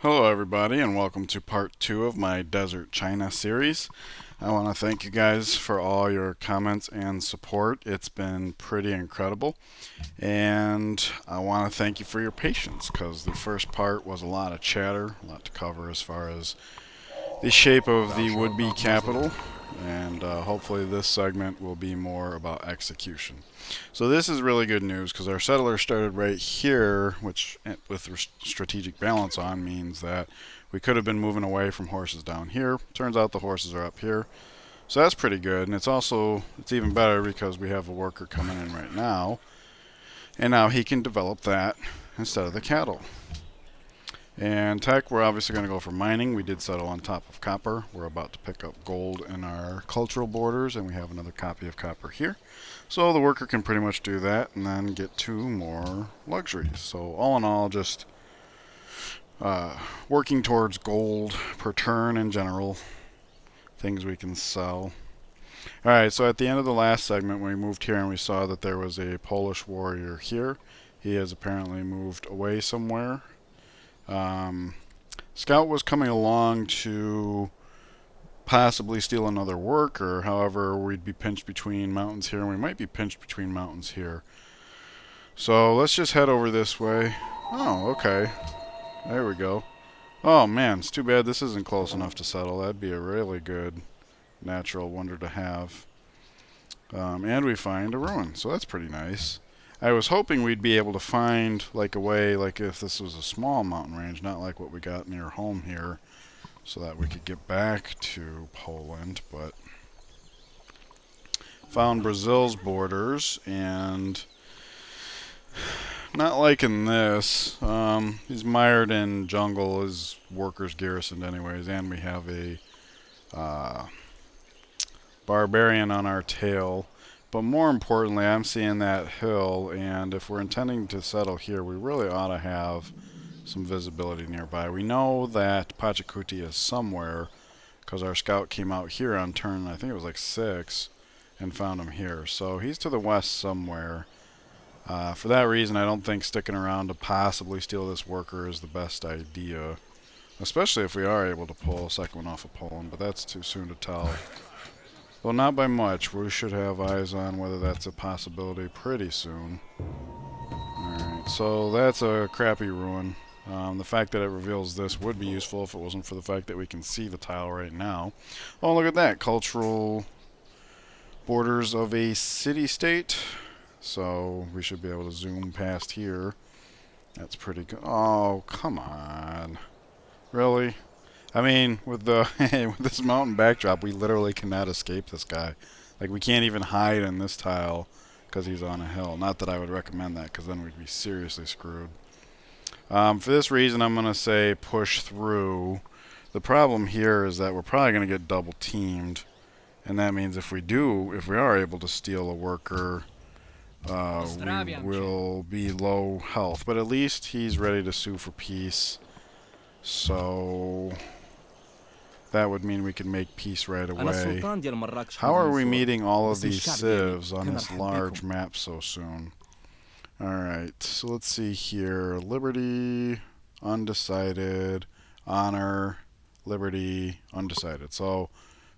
Hello everybody and welcome to part 2 of my Desert China series. I want to thank you guys for all your comments and support. It's been pretty incredible, and I want to thank you for your patience because the first part was a lot of chatter, a lot to cover as far as the shape of the would-be capital, and hopefully this segment will be more about execution. So this is really good news because our settlers started right here, which with strategic balance on means that we could have been moving away from horses down here. Turns out the horses are up here. So that's pretty good, and it's even better because we have a worker coming in right now, and now he can develop that instead of the cattle. And tech, we're obviously going to go for mining. We did settle on top of copper. We're about to pick up gold in our cultural borders, and we have another copy of copper here. So the worker can pretty much do that and then get 2 more luxuries. So all in all, just working towards gold per turn in general, things we can sell. Alright, so at the end of the last segment, we moved here and we saw that there was a Polish warrior here. He has apparently moved away somewhere. Scout was coming along to possibly steal another worker. However, we'd be pinched between mountains here, and we might be pinched between mountains here. So let's just head over this way. Oh, okay. There we go. Oh man, it's too bad this isn't close enough to settle. That'd be a really good natural wonder to have. And we find a ruin, so that's pretty nice. I was hoping we'd be able to find like a way, like if this was a small mountain range, not like what we got near home here, so that we could get back to Poland, but found Brazil's borders and not liking this. He's mired in jungle, his workers garrisoned anyways, and we have a barbarian on our tail. But more importantly, I'm seeing that hill, and if we're intending to settle here, we really ought to have some visibility nearby. We know that Pachacuti is somewhere because our scout came out here on turn, I think it was like 6, and found him here. So he's to the west somewhere. For that reason, I don't think sticking around to possibly steal this worker is the best idea, especially if we are able to pull a second one off of Poland, but that's too soon to tell. Well, not by much. We should have eyes on whether that's a possibility pretty soon. Alright, so that's a crappy ruin. The fact that it reveals this would be useful if it wasn't for the fact that we can see the tile right now. Oh, look at that. Cultural borders of a city-state. So we should be able to zoom past here. That's pretty good. Oh, come on. Really? I mean, with the with this mountain backdrop, we literally cannot escape this guy. Like, we can't even hide in this tile because he's on a hill. Not that I would recommend that, because then we'd be seriously screwed. For this reason, I'm going to say push through. The problem here is that we're probably going to get double teamed, and that means if we are able to steal a worker, we will be low health. But at least he's ready to sue for peace. So that would mean we can make peace right away. How are we meeting all of these civs on this large map so soon? Alright, so let's see here. Liberty, undecided, honor, liberty, undecided. So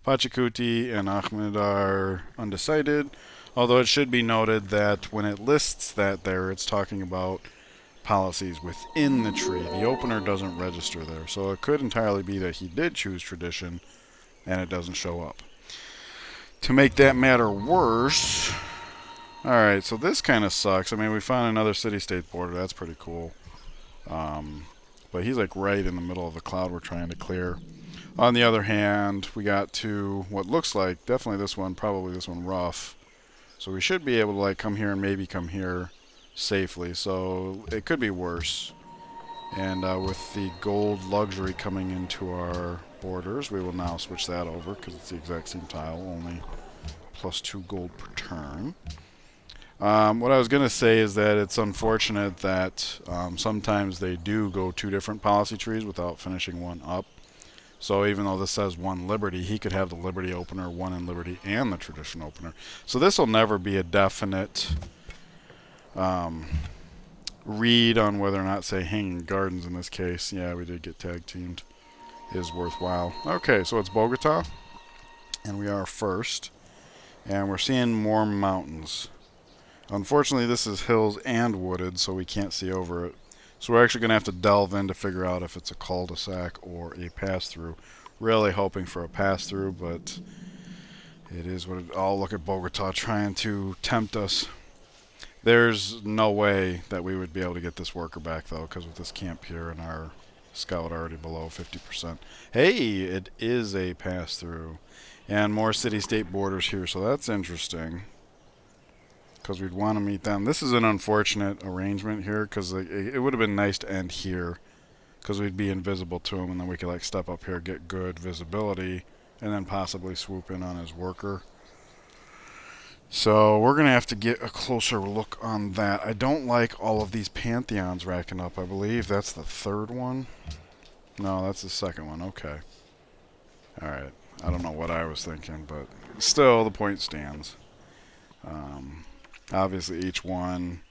Pachacuti and Ahmed are undecided, although it should be noted that when it lists that there, it's talking about policies within the tree. The opener doesn't register there, so it could entirely be that he did choose tradition and it doesn't show up. To make that matter worse, alright, so this kind of sucks. I mean, we found another city-state border. That's pretty cool. But he's like right in the middle of the cloud we're trying to clear. On the other hand, we got to what looks like, definitely this one, probably this one rough. So we should be able to like come here and maybe come here safely, so it could be worse. And with the gold luxury coming into our borders, we will now switch that over because it's the exact same tile, only +2 gold per turn. What I was going to say is that it's unfortunate that sometimes they do go 2 different policy trees without finishing one up. So even though this says 1 Liberty, he could have the Liberty opener, 1 in Liberty, and the tradition opener. So this will never be a definite read on whether or not, say, Hanging Gardens in this case, yeah, we did get tag teamed, is worthwhile. Okay, so it's Bogota, and we are first, and we're seeing more mountains. Unfortunately, this is hills and wooded, so we can't see over it. So we're actually going to have to delve in to figure out if it's a cul-de-sac or a pass-through. Really hoping for a pass-through, but it is what it... Oh, look at Bogota trying to tempt us. There's no way that we would be able to get this worker back, though, because with this camp here and our scout already below 50%. Hey, it is a pass-through. And more city-state borders here, so that's interesting. Because we'd want to meet them. This is an unfortunate arrangement here, because it would have been nice to end here, because we'd be invisible to him, and then we could like step up here, get good visibility, and then possibly swoop in on his worker. So we're going to have to get a closer look on that. I don't like all of these pantheons racking up. I believe that's the third one. No, that's the second one. Okay. Alright. I don't know what I was thinking, but still the point stands. Obviously each one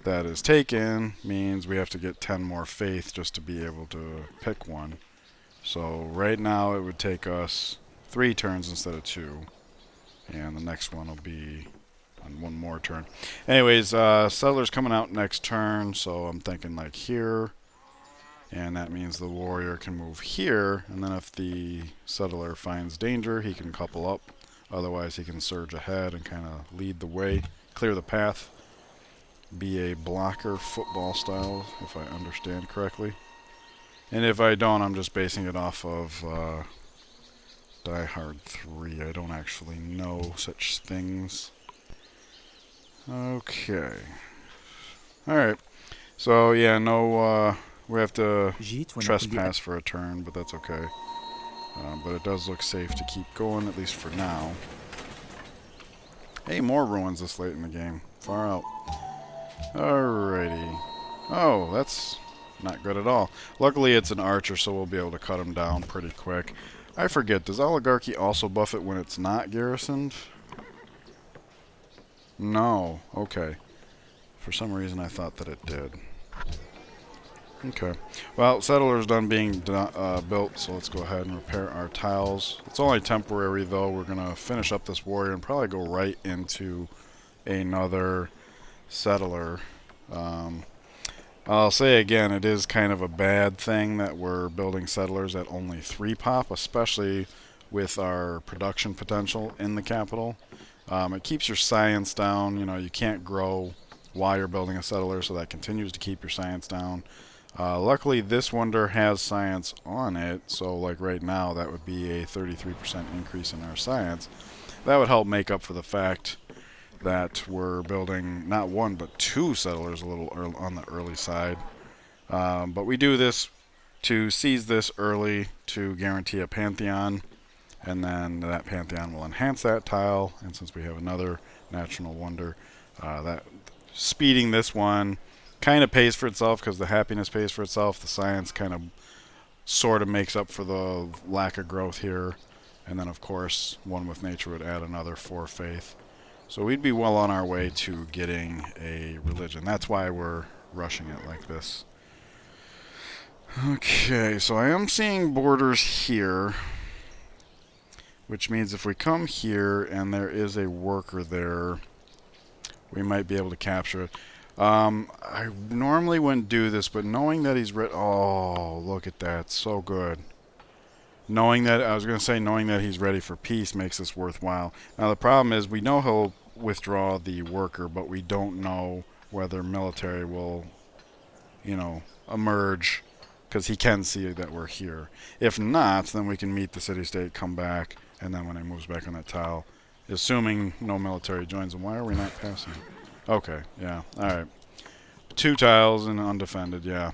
that is taken means we have to get 10 more faith just to be able to pick one. So right now it would take us 3 turns instead of 2. And the next one will be on 1 more turn. Anyways, settler's coming out next turn, so I'm thinking like here. And that means the warrior can move here, and then if the settler finds danger, he can couple up. Otherwise, he can surge ahead and kind of lead the way, clear the path, be a blocker football style, if I understand correctly. And if I don't, I'm just basing it off of Die Hard 3. I don't actually know such things. Okay. Alright. So, yeah, no, we have to trespass for a turn, but that's okay. But it does look safe to keep going, at least for now. Hey, more ruins this late in the game. Far out. Alrighty. Oh, that's not good at all. Luckily, it's an archer, so we'll be able to cut him down pretty quick. I forget, does Oligarchy also buff it when it's not garrisoned? No. Okay. For some reason, I thought that it did. Okay. Well, settler's done being built, so let's go ahead and repair our tiles. It's only temporary, though. We're going to finish up this warrior and probably go right into another settler. I'll say again, it is kind of a bad thing that we're building settlers at only 3 pop, especially with our production potential in the capital. It keeps your science down. You know, you can't grow while you're building a settler, so that continues to keep your science down. Luckily, this wonder has science on it, so like right now, that would be a 33% increase in our science. That would help make up for the fact that we're building not 1 but 2 settlers a little on the early side. But we do this to seize this early to guarantee a pantheon, and then that pantheon will enhance that tile. And since we have another national wonder, that speeding this one kind of pays for itself because the happiness pays for itself. The science kind of sort of makes up for the lack of growth here. And then, of course, one with nature would add another 4 faith. So we'd be well on our way to getting a religion. That's why we're rushing it like this. Okay, so I am seeing borders here, which means if we come here and there is a worker there, we might be able to capture it. I normally wouldn't do this, but knowing that he's oh, look at that, so good. Knowing that, I was going to say knowing that he's ready for peace makes this worthwhile. Now the problem is we know he'll withdraw the worker, but we don't know whether military will, you know, emerge, because he can see that we're here. If not, then we can meet the city-state, come back, and then when he moves back on that tile, assuming no military joins him. Why are we not passing? Okay, yeah, alright. 2 tiles and undefended, yeah.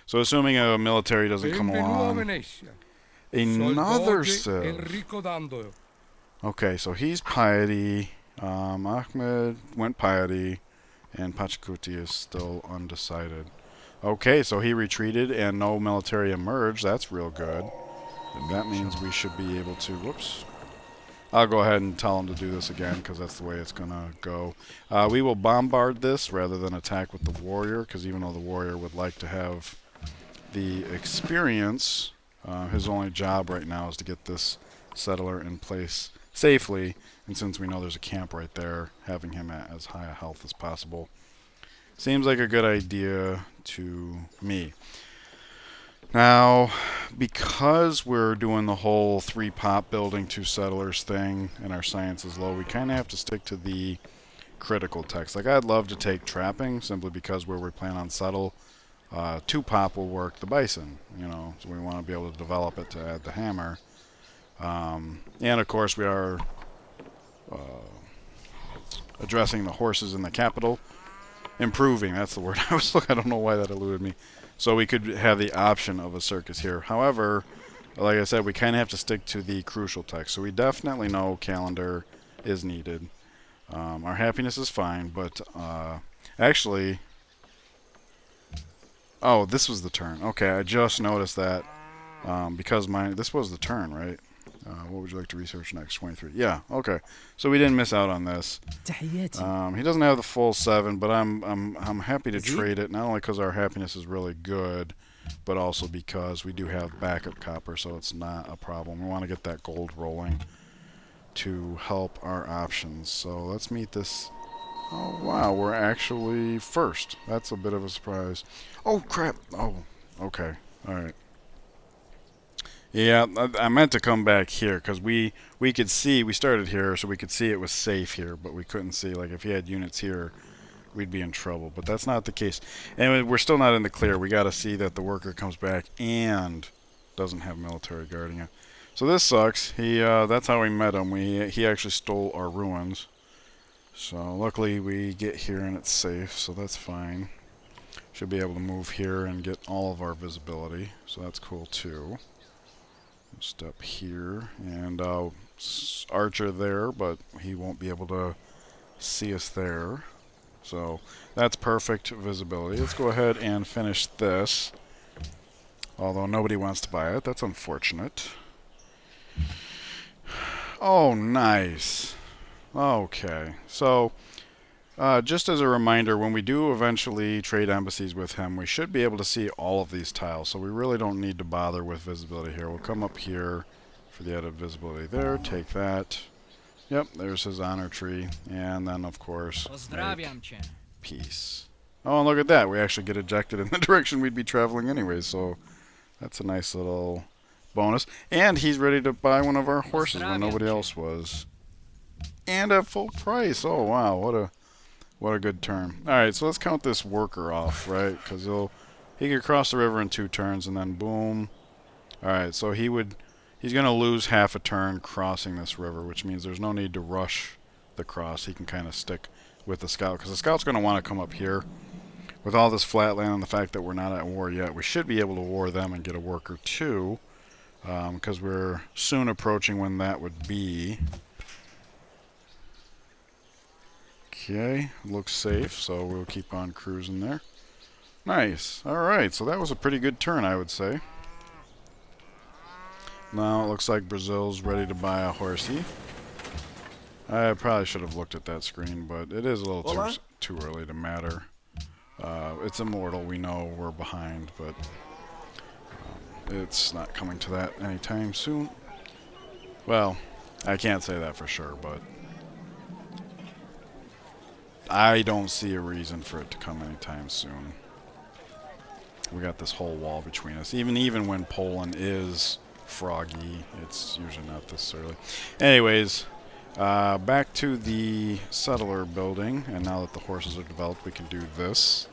So assuming a military doesn't come along. Another civ. Okay, so he's piety. Ahmed went piety, and Pachacuti is still undecided. Okay, so he retreated and no military emerged. That's real good. And that means we should be able to, whoops, I'll go ahead and tell him to do this again because that's the way it's going to go. We will bombard this rather than attack with the warrior, because even though the warrior would like to have the experience, his only job right now is to get this settler in place safely, and since we know there's a camp right there, having him at as high a health as possible seems like a good idea to me. Now, because we're doing the whole 3 pop building 2 settlers thing and our science is low, we kind of have to stick to the critical text. Like, I'd love to take trapping simply because where we plan on settle, 2 pop will work the bison, you know, so we want to be able to develop it to add the hammer. And of course we are addressing the horses in the capital. Improving, that's the word I was looking. I don't know why that eluded me. So we could have the option of a circus here. However, like I said, we kind of have to stick to the crucial text. So we definitely know calendar is needed. Our happiness is fine, but actually... Oh, this was the turn. Okay, I just noticed that because this was the turn, right? What would you like to research next? 23. Yeah, okay. So we didn't miss out on this. He doesn't have the full 7, but I'm happy to trade it, not only because our happiness is really good, but also because we do have backup copper, so it's not a problem. We want to get that gold rolling to help our options. So let's meet this. Oh, wow, we're actually first. That's a bit of a surprise. Oh, crap. Oh, okay. All right. Yeah, I meant to come back here because we could see, we started here so we could see it was safe here, but we couldn't see, like, if he had units here, we'd be in trouble. But that's not the case. And we're still not in the clear. We got to see that the worker comes back and doesn't have military guarding it. So this sucks. That's how we met him. He actually stole our ruins. So luckily we get here and it's safe, so that's fine. Should be able to move here and get all of our visibility, so that's cool too. Step here, and Archer there, but he won't be able to see us there. So that's perfect visibility. Let's go ahead and finish this. Although nobody wants to buy it. That's unfortunate. Oh, nice. Okay, so just as a reminder, when we do eventually trade embassies with him, we should be able to see all of these tiles, so we really don't need to bother with visibility here. We'll come up here for the added visibility there, take that. Yep, there's his honor tree, and then of course, peace. Oh, and look at that, we actually get ejected in the direction we'd be traveling anyway, so that's a nice little bonus. And he's ready to buy one of our horses when nobody else was. And at full price. Oh wow, what a good turn. Alright, so let's count this worker off, right? Because he could cross the river in 2 turns and then boom. Alright, so he's going to lose half a turn crossing this river, which means there's no need to rush the cross. He can kind of stick with the scout, because the scout's going to want to come up here. With all this flat land and the fact that we're not at war yet, we should be able to war them and get a worker too, because we're soon approaching when that would be. Okay, looks safe, so we'll keep on cruising there. Nice. Alright, so that was a pretty good turn, I would say. Now it looks like Brazil's ready to buy a horsey. I probably should have looked at that screen, but it is a little too early to matter. It's immortal, we know we're behind, but it's not coming to that anytime soon. Well, I can't say that for sure, but I don't see a reason for it to come anytime soon. We got this whole wall between us. Even when Poland is froggy, it's usually not this early. Anyways, back to the settler building, and now that the horses are developed, we can do this.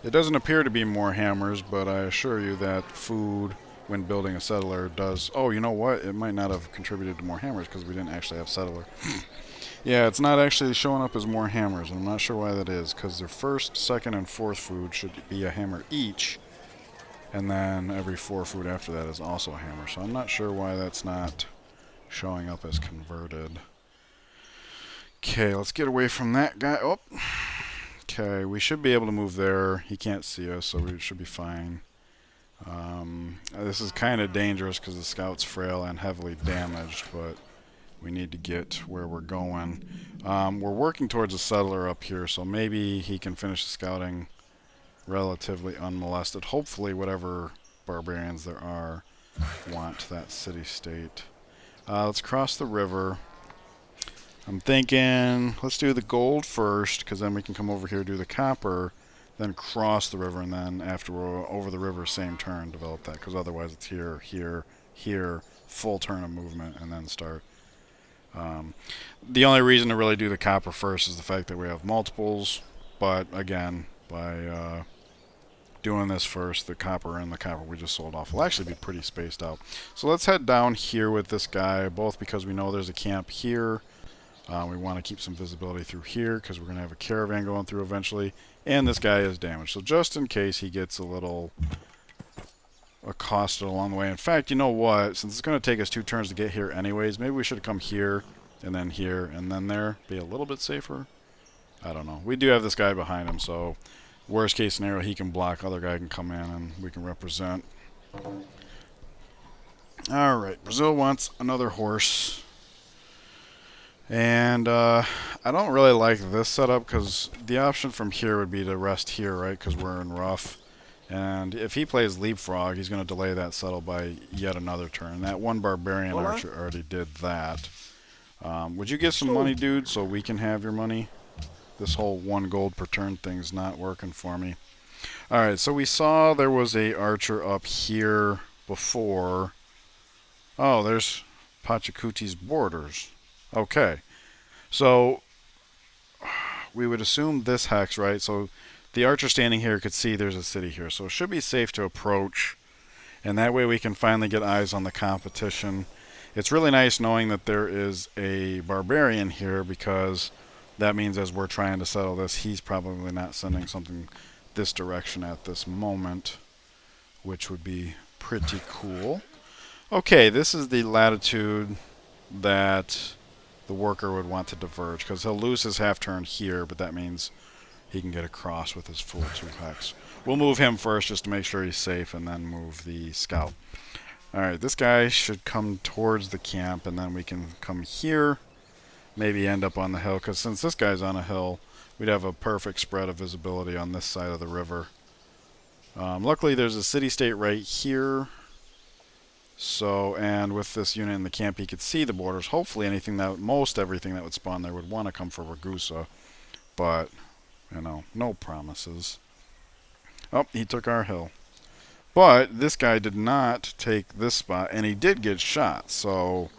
It doesn't appear to be more hammers, but I assure you that food, when building a settler, does... Oh, you know what? It might not have contributed to more hammers because we didn't actually have settler. Yeah, it's not actually showing up as more hammers. I'm not sure why that is, because their first, second, and fourth food should be a hammer each, and then every 4 food after that is also a hammer. So I'm not sure why that's not showing up as converted. Okay, let's get away from that guy. Oh, okay, we should be able to move there. He can't see us, so we should be fine. This is kind of dangerous because the scout's frail and heavily damaged, but we need to get where we're going. We're working towards a settler up here, so maybe he can finish the scouting relatively unmolested. Hopefully whatever barbarians there are want that city-state. Let's cross the river. I'm thinking let's do the gold first, because then we can come over here, do the copper, then cross the river, and then after we're over the river, same turn, develop that, because otherwise it's here, here, here, full turn of movement, and then start. The only reason to really do the copper first is the fact that we have multiples, but again, by doing this first, the copper and the copper we just sold off will actually be pretty spaced out. So let's head down here with this guy, both because we know there's a camp here. We want to keep some visibility through here because we're going to have a caravan going through eventually. And this guy is damaged. So just in case he gets a little accosted along the way. In fact, you know what? Since it's going to take us 2 turns to get here anyways, maybe we should come here and then there. Be a little bit safer. I don't know. We do have this guy behind him, so worst case scenario, he can block, other guy can come in, and we can represent. Alright, Brazil wants another horse. And I don't really like this setup because the option from here would be to rest here, right? Because we're in rough. And if he plays leapfrog, he's going to delay that settle by yet another turn. That one barbarian archer already did that. Would you get some money, dude, so we can have your money? This whole 1 gold per turn thing's not working for me. Alright, so we saw there was a archer up here before. Oh, there's Pachacuti's borders. Okay, so we would assume this hex, right? So the archer standing here could see there's a city here, so it should be safe to approach, and that way we can finally get eyes on the competition. It's really nice knowing that there is a barbarian here, because that means as we're trying to settle this, he's probably not sending something this direction at this moment, which would be pretty cool. Okay, this is the latitude that the worker would want to diverge, because he'll lose his half turn here, but that means he can get across with his full 2 hex. We'll move him first just to make sure he's safe, and then move the scout. Alright, this guy should come towards the camp, and then we can come here, maybe end up on the hill, because since this guy's on a hill, we'd have a perfect spread of visibility on this side of the river. Luckily there's a city-state right here. So, and with this unit in the camp, he could see the borders. Hopefully everything that would spawn there would want to come for Ragusa. But, you know, no promises. Oh, he took our hill. But this guy did not take this spot, and he did get shot. So,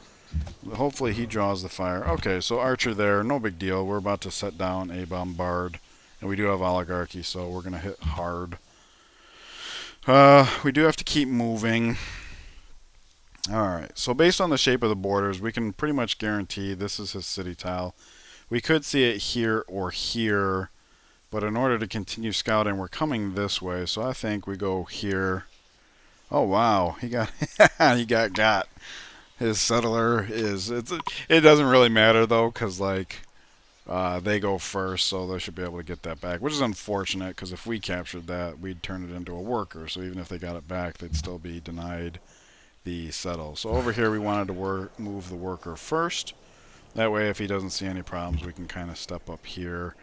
hopefully he draws the fire. Okay, so archer there, no big deal. We're about to set down a bombard. And we do have oligarchy, so we're going to hit hard. We do have to keep moving. Alright, so based on the shape of the borders, we can pretty much guarantee this is his city tile. We could see it here or here, but in order to continue scouting, we're coming this way, so I think we go here. Oh wow, he got he got. His settler is, it doesn't really matter though, because like they go first, so they should be able to get that back, which is unfortunate, because if we captured that, we'd turn it into a worker, so even if they got it back, they'd still be denied the settle. So over here we wanted to move the worker first. That way if he doesn't see any problems, we can kind of step up here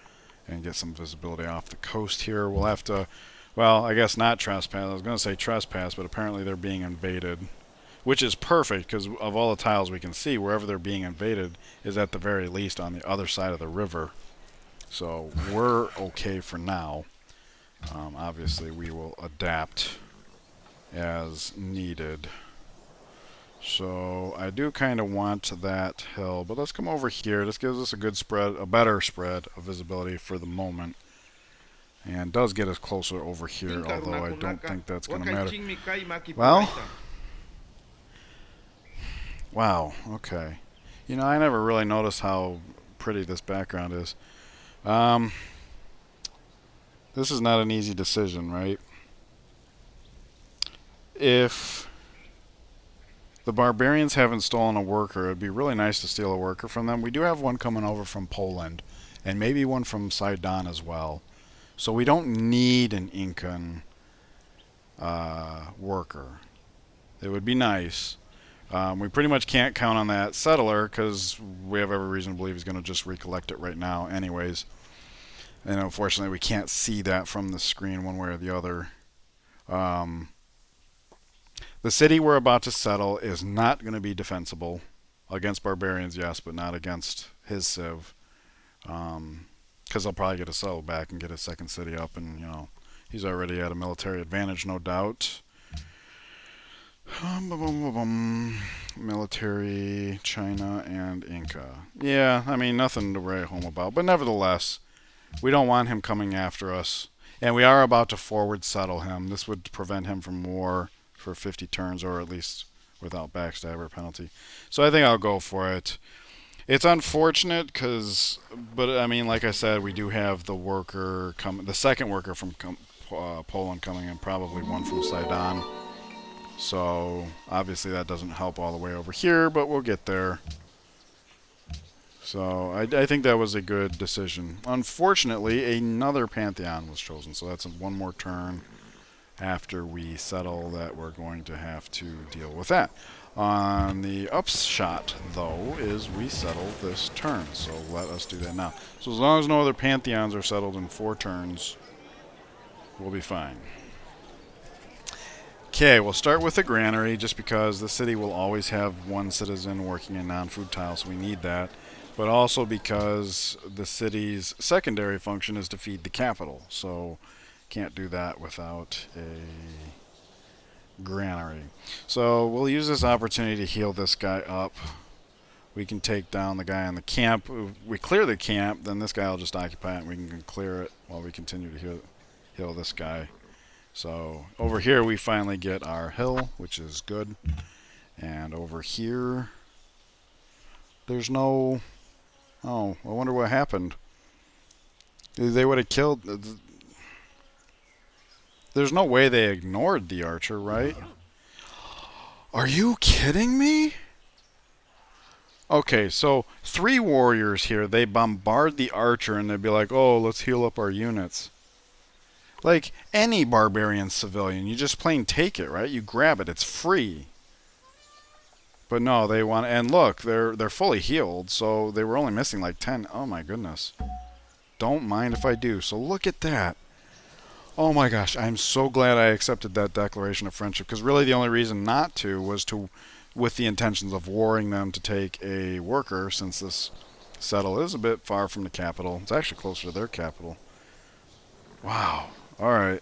and get some visibility off the coast here. We'll have to, well, I guess not trespass. I was going to say trespass, but apparently they're being invaded, which is perfect because of all the tiles we can see, wherever they're being invaded is at the very least on the other side of the river. So we're okay for now. Obviously we will adapt as needed. So I do kind of want that hill, but let's come over here. This gives us a good spread, a better spread of visibility for the moment, and does get us closer over here, although I don't think that's going to matter. Well, wow, okay. You know, I never really noticed how pretty this background is. This is not an easy decision, right? If the barbarians haven't stolen a worker, it'd be really nice to steal a worker from them. We do have one coming over from Poland, and maybe one from Sidon as well. So we don't need an Incan worker. It would be nice. We pretty much can't count on that settler because we have every reason to believe he's going to just recollect it right now anyways. And unfortunately, we can't see that from the screen one way or the other. Um, the city we're about to settle is not going to be defensible. Against barbarians, yes, but not against his civ. Because I'll probably get a settle back and get his second city up, and he's already at a military advantage, no doubt. Military, China, and Inca. Yeah, I mean, nothing to write home about. But nevertheless, we don't want him coming after us. And we are about to forward settle him. This would prevent him from war for 50 turns, or at least without backstabber penalty. So I think I'll go for it. It's unfortunate but I mean, like I said, we do have the second worker from Poland coming in, probably one from Sidon. So obviously that doesn't help all the way over here, but we'll get there. So I think that was a good decision. Unfortunately, another Pantheon was chosen, so that's one more turn after we settle that we're going to have to deal with that. On the upshot, though, is we settle this turn, so let us do that now. So as long as no other Pantheons are settled in 4 turns, we'll be fine. Okay, we'll start with the granary, just because the city will always have one citizen working in non-food tiles, so we need that. But also because the city's secondary function is to feed the capital, so can't do that without a granary. So we'll use this opportunity to heal this guy up. We can take down the guy in the camp. If we clear the camp, then this guy will just occupy it, and we can clear it while we continue to heal this guy. So over here we finally get our hill, which is good. And over here, there's no... Oh, I wonder what happened. They would have killed... There's no way they ignored the archer, right? Are you kidding me? Okay, so 3 warriors here, they bombard the archer and they'd be like, oh, let's heal up our units. Like any barbarian civilian, you just plain take it, right? You grab it, it's free. But no, they want, and look, they're fully healed, so they were only missing like 10. Oh my goodness. Don't mind if I do. So look at that. Oh my gosh, I'm so glad I accepted that declaration of friendship, because really the only reason not to was with the intentions of warring them to take a worker, since this settle is a bit far from the capital. It's actually closer to their capital. Wow. Alright.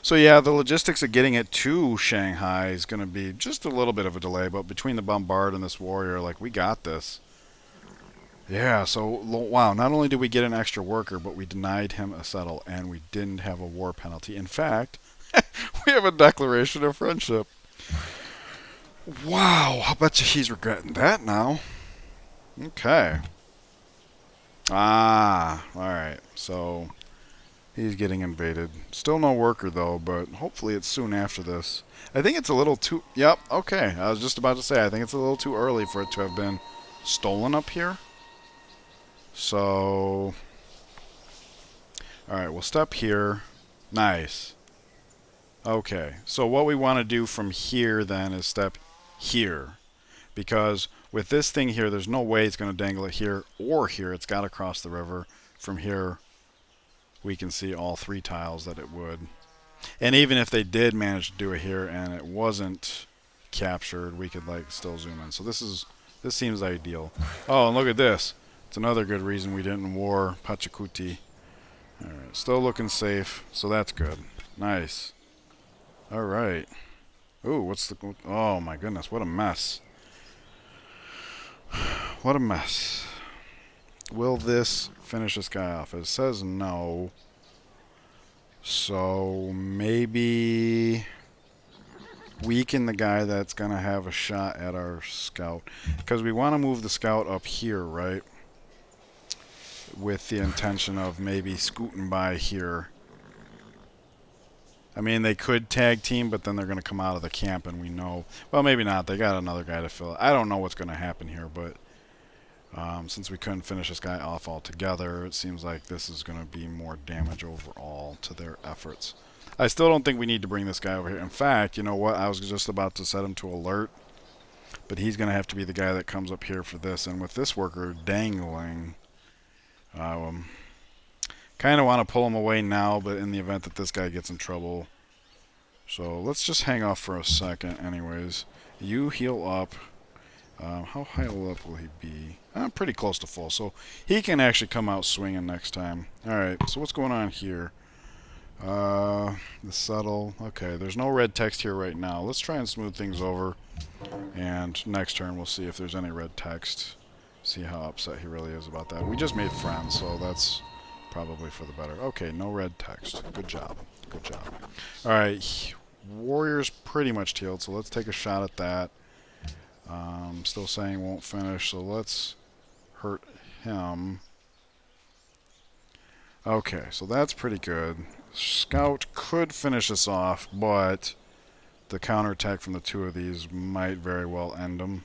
So yeah, the logistics of getting it to Shanghai is going to be just a little bit of a delay, but between the bombard and this warrior, like, we got this. Yeah, so, wow, not only did we get an extra worker, but we denied him a settle, and we didn't have a war penalty. In fact, we have a declaration of friendship. Wow, I bet you he's regretting that now. Okay. Ah, alright, so... He's getting invaded. Still no worker, though, but hopefully it's soon after this. I think it's a little too... Yep, okay. I was just about to say, I think it's a little too early for it to have been stolen up here. So... Alright, we'll step here. Nice. Okay, so what we want to do from here, then, is step here. Because with this thing here, there's no way it's going to dangle it here or here. It's got to cross the river. From here... we can see all 3 tiles that it would. And even if they did manage to do it here and it wasn't captured, we could like still zoom in. So this seems ideal. Oh, and look at this. It's another good reason we didn't war Pachacuti. Alright, still looking safe, so that's good. Nice. Alright. Ooh, what's the... Oh my goodness, what a mess. What a mess. Will this finish this guy off? It says no. So maybe weaken the guy that's going to have a shot at our scout. Because we want to move the scout up here, right? With the intention of maybe scooting by here. I mean, they could tag team, but then they're going to come out of the camp and we know... Well, maybe not. They got another guy to fill it. I don't know what's going to happen here, but... since we couldn't finish this guy off altogether, it seems like this is going to be more damage overall to their efforts. I still don't think we need to bring this guy over here. In fact, you know what? I was just about to set him to alert. But he's going to have to be the guy that comes up here for this. And with this worker dangling, kind of want to pull him away now, but in the event that this guy gets in trouble. So let's just hang off for a second anyways. You heal up. How high up will he be? Pretty close to full, so he can actually come out swinging next time. Alright, so what's going on here? The subtle. Okay, there's no red text here right now. Let's try and smooth things over. And next turn we'll see if there's any red text. See how upset he really is about that. We just made friends, so that's probably for the better. Okay, no red text. Good job. Good job. Alright, Warrior's pretty much healed, so let's take a shot at that. Still saying won't finish, so let's hurt him. Okay, so that's pretty good. Scout could finish us off, but the counterattack from the two of these might very well end them.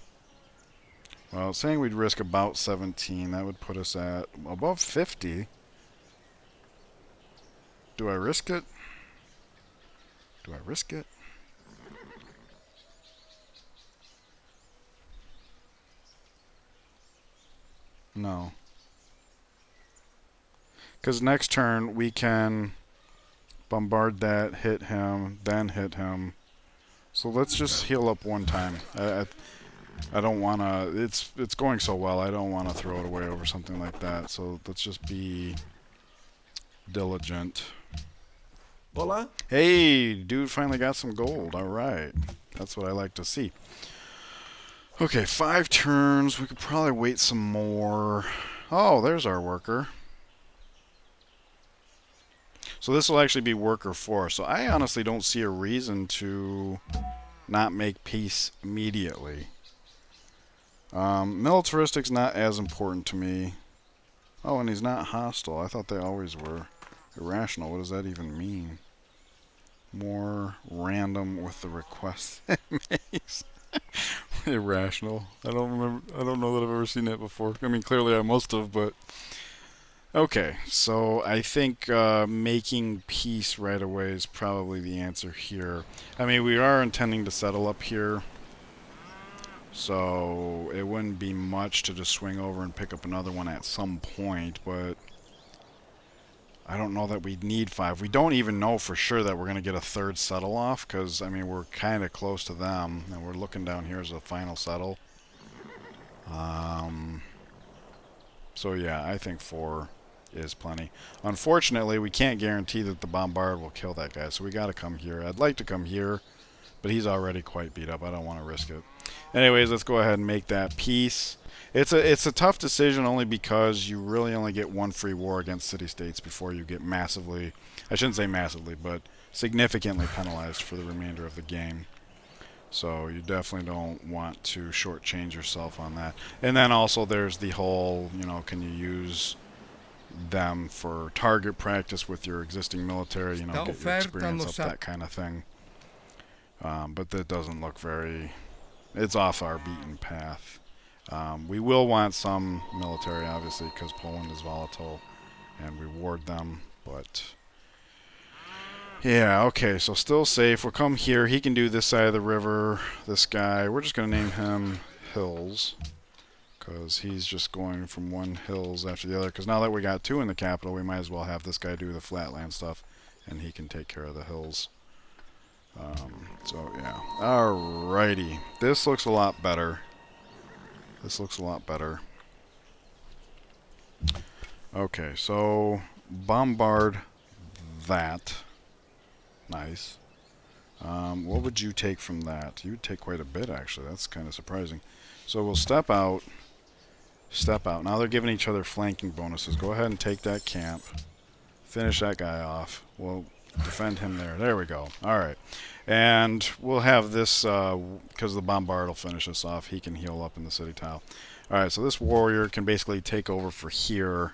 Well, saying we'd risk about 17, that would put us at above 50. Do I risk it? Do I risk it? No. Because next turn we can bombard that, hit him, then hit him. So let's just heal up one time. I don't want to... It's going so well, I don't want to throw it away over something like that. So let's just be diligent. Hola? Hey, dude finally got some gold. Alright. That's what I like to see. Okay, 5 turns. We could probably wait some more. Oh, there's our worker. So this will actually be worker 4. So I honestly don't see a reason to not make peace immediately. Militaristic's not as important to me. Oh, and he's not hostile. I thought they always were. Irrational. What does that even mean? More random with the request it makes. Irrational. I don't remember. I don't know that I've ever seen that before. I mean, clearly I must have, but okay. So I think making peace right away is probably the answer here. I mean, we are intending to settle up here, so it wouldn't be much to just swing over and pick up another one at some point, but I don't know that we'd need 5. We don't even know for sure that we're going to get a third settle off, because, I mean, we're kind of close to them, and we're looking down here as a final settle. So, yeah, I think 4 is plenty. Unfortunately, we can't guarantee that the bombard will kill that guy, so we got to come here. I'd like to come here, but he's already quite beat up. I don't want to risk it. Anyways, let's go ahead and make that peace. It's a tough decision only because you really only get 1 free war against city-states before you get massively, I shouldn't say massively, but significantly penalized for the remainder of the game. So you definitely don't want to shortchange yourself on that. And then also there's the whole, you know, can you use them for target practice with your existing military, you know, get your experience up, that kind of thing. But that doesn't look very, it's off our beaten path. We will want some military, obviously, because Poland is volatile, and we ward them, but... Yeah, okay, so still safe. We'll come here. He can do this side of the river, this guy. We're just going to name him Hills, because he's just going from one hills after the other. Because now that we got 2 in the capital, we might as well have this guy do the flatland stuff, and he can take care of the hills. So, yeah. Alrighty. This looks a lot better. This looks a lot better. Okay, so bombard that. Nice. What would you take from that? You would take quite a bit, actually. That's kind of surprising. So we'll step out. Step out. Now they're giving each other flanking bonuses. Go ahead and take that camp. Finish that guy off. We'll defend him there. There we go. Alright. And we'll have this, because the bombard will finish us off. He can heal up in the city tile. Alright, so this warrior can basically take over for here.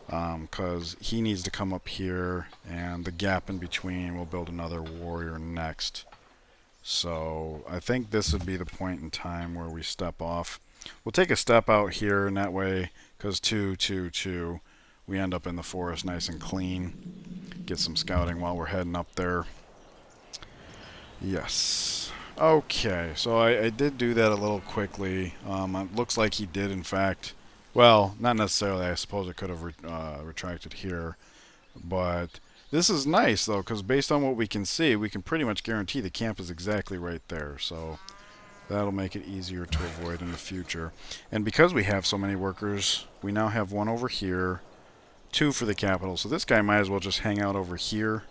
Because he needs to come up here, and the gap in between will build another warrior next. So I think this would be the point in time where we step off. We'll take a step out here, and that way, because 2, 2, 2, we end up in the forest nice and clean. Get some scouting while we're heading up there. Yes. Okay, so I did do that a little quickly. It looks like he did, in fact. Well, not necessarily. I suppose I could have retracted here. But this is nice, though, because based on what we can see, we can pretty much guarantee the camp is exactly right there. So that'll make it easier to avoid in the future. And because we have so many workers, we now have one over here, two for the capital. So this guy might as well just hang out over here.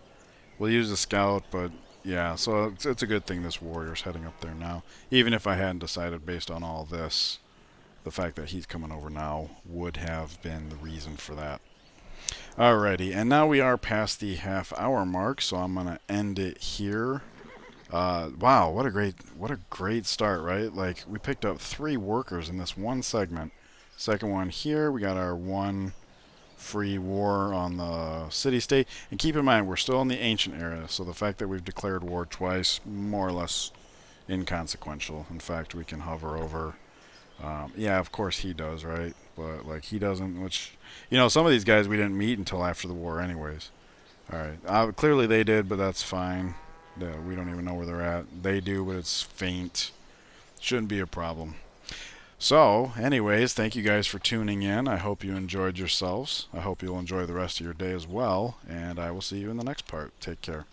We'll use the scout, but yeah, so it's a good thing this warrior's heading up there now. Even if I hadn't decided based on all this, the fact that he's coming over now would have been the reason for that. Alrighty, and now we are past the half-hour mark, so I'm gonna end it here. Wow, what a great start, right? Like, we picked up 3 workers in this one segment. Second one here, we got our one free war on the city-state. And keep in mind, we're still in the ancient era, so the fact that we've declared war twice, more or less inconsequential. In fact, we can hover over. Yeah, of course he does, right? But, like, he doesn't, which, some of these guys we didn't meet until after the war anyways. Alright, clearly they did, but that's fine. We don't even know where they're at. They do, but it's faint. Shouldn't be a problem. So, anyways, thank you guys for tuning in. I hope you enjoyed yourselves. I hope you'll enjoy the rest of your day as well, and I will see you in the next part. Take care.